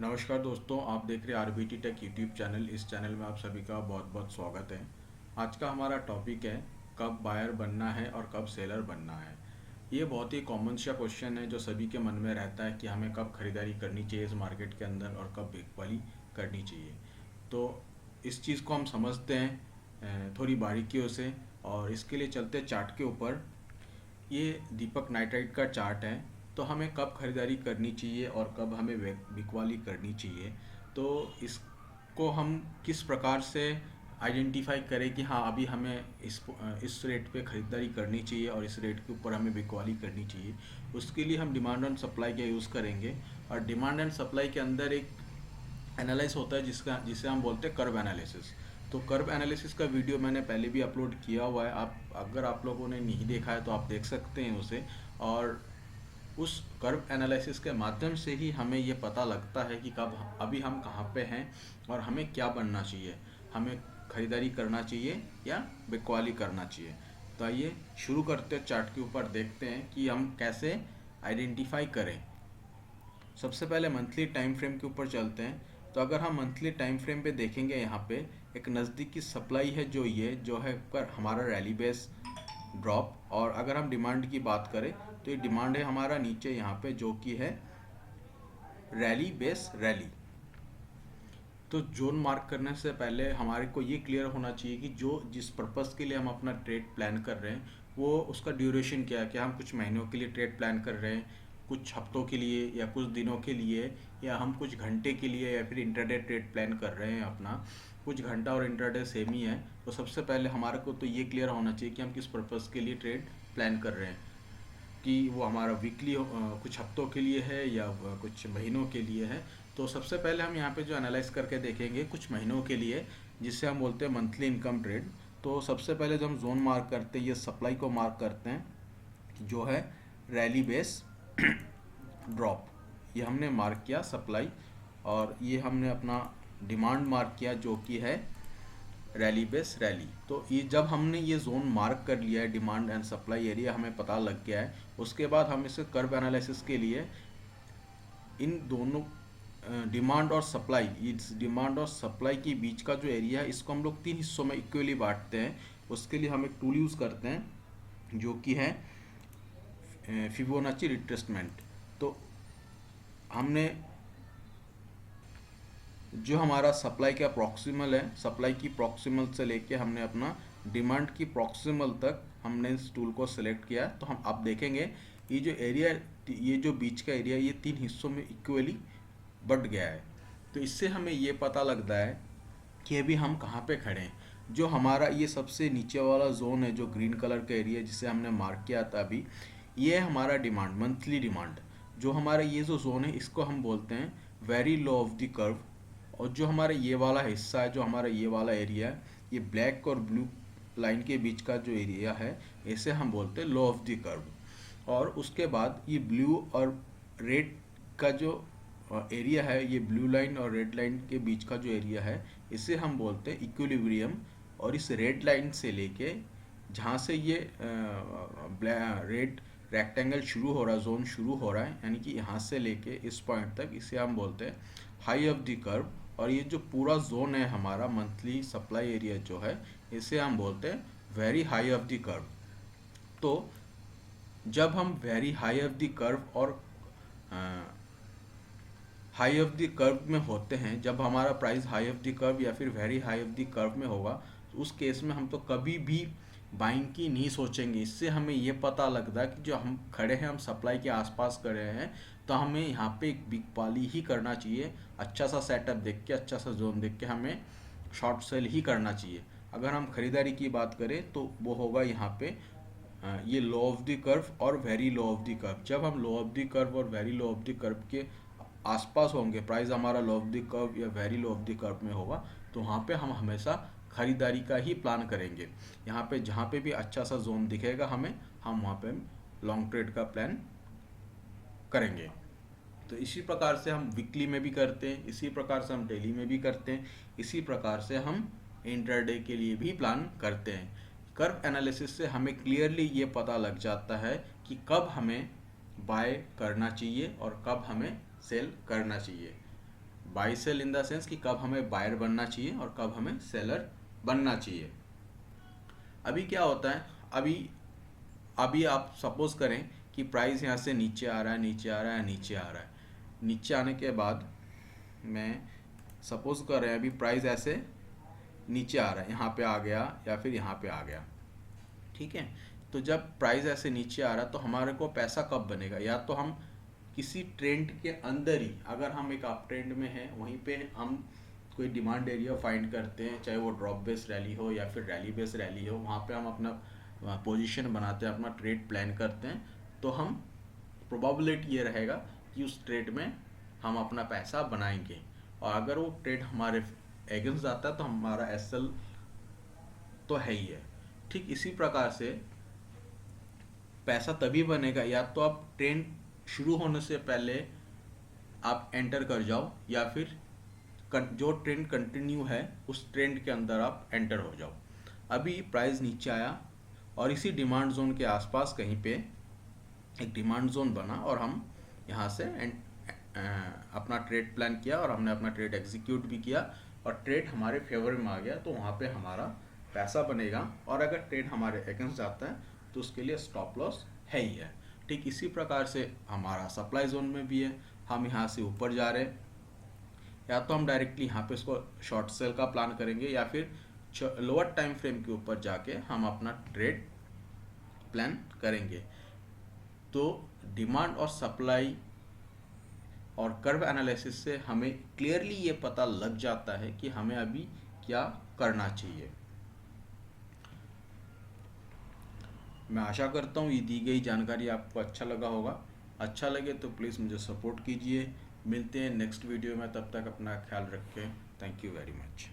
नमस्कार दोस्तों, आप देख रहे हैं आरबीटी टेक यूट्यूब चैनल। इस चैनल में आप सभी का बहुत बहुत स्वागत है। आज का हमारा टॉपिक है कब बायर बनना है और कब सेलर बनना है। ये बहुत ही कॉमन सा क्वेश्चन है जो सभी के मन में रहता है कि हमें कब खरीदारी करनी चाहिए इस मार्केट के अंदर और कब बिकवाली करनी चाहिए। तो इस चीज़ को हम समझते हैं थोड़ी बारीकियों से, और इसके लिए चलते हैं चार्ट के ऊपर। ये दीपक नाइट्राइट का चार्ट है। तो हमें कब खरीदारी करनी चाहिए और कब हमें बिकवाली करनी चाहिए, तो इसको हम किस प्रकार से आइडेंटिफाई करें कि हाँ अभी हमें इस रेट पे खरीदारी करनी चाहिए और इस रेट के ऊपर हमें बिकवाली करनी चाहिए। उसके लिए हम डिमांड एंड सप्लाई का यूज़ करेंगे। और डिमांड एंड सप्लाई के अंदर एक एनालाइज होता है जिसे हम बोलते हैं कर्व एनालिसिस। तो कर्व एनालिसिस का वीडियो मैंने पहले भी अपलोड किया हुआ है। अगर आप लोगों ने नहीं देखा है तो आप देख सकते हैं उसे। और उस कर्व एनालिसिस के माध्यम से ही हमें ये पता लगता है कि कब अभी हम कहाँ पे हैं और हमें क्या बनना चाहिए, हमें खरीदारी करना चाहिए या बिकवाली करना चाहिए। तो आइए शुरू करते हैं, चार्ट के ऊपर देखते हैं कि हम कैसे आइडेंटिफाई करें। सबसे पहले मंथली टाइम फ्रेम के ऊपर चलते हैं। तो अगर हम मंथली टाइम फ्रेम पे देखेंगे, यहाँ पे एक नज़दीकी सप्लाई है जो ये जो है पर हमारा रैली बेस ड्रॉप। और अगर हम डिमांड की बात करें तो ये डिमांड है हमारा नीचे यहाँ पे जो कि है रैली बेस रैली। तो जोन मार्क करने से पहले हमारे को ये क्लियर होना चाहिए कि जो जिस पर्पस के लिए हम अपना ट्रेड प्लान कर रहे हैं वो उसका ड्यूरेशन क्या है। क्या हम कुछ महीनों के लिए ट्रेड प्लान कर रहे हैं, कुछ हफ्तों के लिए, या कुछ दिनों के लिए, या हम कुछ घंटे के लिए, या फिर इंटरडे ट्रेड प्लान कर रहे हैं अपना। कुछ घंटा और इंटरडे सेम ही है। तो सबसे पहले हमारे को तो ये क्लियर होना चाहिए कि हम किस पर्पस के लिए ट्रेड प्लान कर रहे हैं, कि वो हमारा वीकली कुछ हफ्तों के लिए है या कुछ महीनों के लिए है। तो सबसे पहले हम यहाँ पे जो एनालाइज करके देखेंगे कुछ महीनों के लिए, जिसे हम बोलते हैं मंथली इनकम ट्रेड। तो सबसे पहले जो हम जोन मार्क करते हैं, ये सप्लाई को मार्क करते हैं जो है रैली बेस ड्रॉप। ये हमने मार्क किया सप्लाई। और ये हमने अपना डिमांड मार्क किया जो कि है रैली बेस रैली। तो ये जब हमने ये जोन मार्क कर लिया है, डिमांड एंड सप्लाई एरिया हमें पता लग गया है, उसके बाद हम इसे कर्व एनालिसिस के लिए इन दोनों डिमांड और सप्लाई, इस डिमांड और सप्लाई के बीच का जो एरिया है इसको हम लोग तीन हिस्सों में इक्वली बांटते हैं। उसके लिए हम एक टूल यूज़ करते हैं जो कि है फिबोनाची रिट्रेसमेंट। तो हमने जो हमारा सप्लाई का प्रॉक्सिमल है, सप्लाई की प्रॉक्सिमल से लेके हमने अपना डिमांड की प्रॉक्सिमल तक हमने इस टूल को सिलेक्ट किया। तो हम आप देखेंगे ये जो एरिया, ये जो बीच का एरिया, ये तीन हिस्सों में इक्वली बढ़ गया है। तो इससे हमें ये पता लगता है कि अभी हम कहाँ पे खड़े हैं। जो हमारा ये सबसे नीचे वाला जोन है जो ग्रीन कलर का एरिया जिसे हमने मार्क किया था अभी, ये है हमारा डिमांड, मंथली डिमांड। जो हमारा ये जो जोन है इसको हम बोलते हैं very low of the curve. और जो हमारा ये वाला हिस्सा है, जो हमारा ये वाला एरिया है, ये ब्लैक और ब्लू लाइन के बीच का जो एरिया है, इसे हम बोलते हैं लो ऑफ द कर्व। और उसके बाद ये ब्लू और रेड का जो एरिया है, ये ब्लू लाइन और रेड लाइन के बीच का जो एरिया है, इसे हम बोलते हैं इक्विलिब्रियम। और इस रेड लाइन से लेके जहाँ से ये रेड रेक्टेंगल शुरू हो रहा है, जोन शुरू हो रहा है, यानी कि यहाँ से लेके इस पॉइंट तक, इसे हम बोलते हैं हाई ऑफ द कर्व। और ये जो पूरा जोन है हमारा मंथली सप्लाई एरिया जो है, इसे हम बोलते हैं very high of the curve. तो जब हम very high of the curve और हाई ऑफ द कर्व में होते हैं, जब हमारा price high of the curve या फिर very high of the curve में होगा, तो उस केस में हम तो कभी भी बाइंग की नहीं सोचेंगे। इससे हमें ये पता लगता है कि जो हम खड़े हैं, हम सप्लाई के आसपास खड़े हैं, तो हमें यहाँ पे एक बिग पाली ही करना चाहिए। अच्छा सा सेटअप देख के, अच्छा सा जोन देख के हमें शॉर्ट सेल ही करना चाहिए। अगर हम खरीदारी की बात करें तो वो होगा यहाँ पे ये लो ऑफ द कर्व और very low of the curve. जब हम लो ऑफ द कर्व और very low of the curve के आसपास होंगे, प्राइस हमारा लो ऑफ द कर्व या very low of the curve में होगा, तो वहाँ पे हम हमेशा खरीदारी का ही प्लान करेंगे। यहाँ पे जहाँ पे भी अच्छा सा जोन दिखेगा हमें, हम वहाँ पे लॉन्ग ट्रेड का प्लान करेंगे। तो इसी प्रकार से हम वीकली में भी करते हैं, इसी प्रकार से हम डेली में भी करते हैं, इसी प्रकार से हम इंटरडे के लिए भी प्लान करते हैं। कर्व एनालिसिस से हमें क्लियरली ये पता लग जाता है कि कब हमें बाय करना चाहिए और कब हमें सेल करना चाहिए। By sell in the sense कि कब हमें बायर बनना चाहिए और कब हमें सेलर बनना चाहिए। अभी क्या होता है, अभी अभी आप सपोज करें कि प्राइस यहाँ से नीचे आ रहा है, नीचे आ रहा है, नीचे आ रहा है। नीचे आने के बाद मैं सपोज कर रहे हैं अभी प्राइस ऐसे नीचे आ रहा है, यहाँ पे आ गया या फिर यहाँ पे आ गया, ठीक है। तो जब प्राइस ऐसे नीचे आ रहा है तो हमारे को पैसा कब बनेगा, या तो हम किसी ट्रेंड के अंदर ही, अगर हम एक अप ट्रेंड में हैं वहीं पे हम कोई डिमांड एरिया फाइंड करते हैं, चाहे वो ड्रॉप बेस रैली हो या फिर रैली बेस रैली हो, वहाँ पे हम अपना पोजीशन बनाते हैं, अपना ट्रेड प्लान करते हैं। तो हम प्रोबेबिलिटी ये रहेगा कि उस ट्रेड में हम अपना पैसा बनाएंगे, और अगर वो ट्रेड हमारे अगेंस्ट जाता है तो हमारा एसएल तो है ही है। ठीक इसी प्रकार से पैसा तभी बनेगा या तो आप ट्रेंड शुरू होने से पहले आप एंटर कर जाओ, या फिर जो ट्रेंड कंटिन्यू है उस ट्रेंड के अंदर आप एंटर हो जाओ। अभी प्राइस नीचे आया और इसी डिमांड जोन के आसपास कहीं पे एक डिमांड जोन बना और हम यहाँ से अपना ट्रेड प्लान किया और हमने अपना ट्रेड एग्जीक्यूट भी किया और ट्रेड हमारे फेवर में आ गया, तो वहाँ पे हमारा पैसा बनेगा। और अगर ट्रेड हमारे अगेंस्ट जाता है तो उसके लिए स्टॉप लॉस है ही है। ठीक इसी प्रकार से हमारा सप्लाई जोन में भी है, हम यहाँ से ऊपर जा रहे हैं, या तो हम डायरेक्टली यहाँ पे इसको शॉर्ट सेल का प्लान करेंगे या फिर लोअर टाइम फ्रेम के ऊपर जाके हम अपना ट्रेड प्लान करेंगे। तो डिमांड और सप्लाई और कर्व एनालिसिस से हमें क्लियरली ये पता लग जाता है कि हमें अभी क्या करना चाहिए। मैं आशा करता हूँ ये दी गई जानकारी आपको अच्छा लगा होगा। अच्छा लगे तो प्लीज़ मुझे सपोर्ट कीजिए। मिलते हैं नेक्स्ट वीडियो में, तब तक अपना ख्याल रखें। Thank you very much.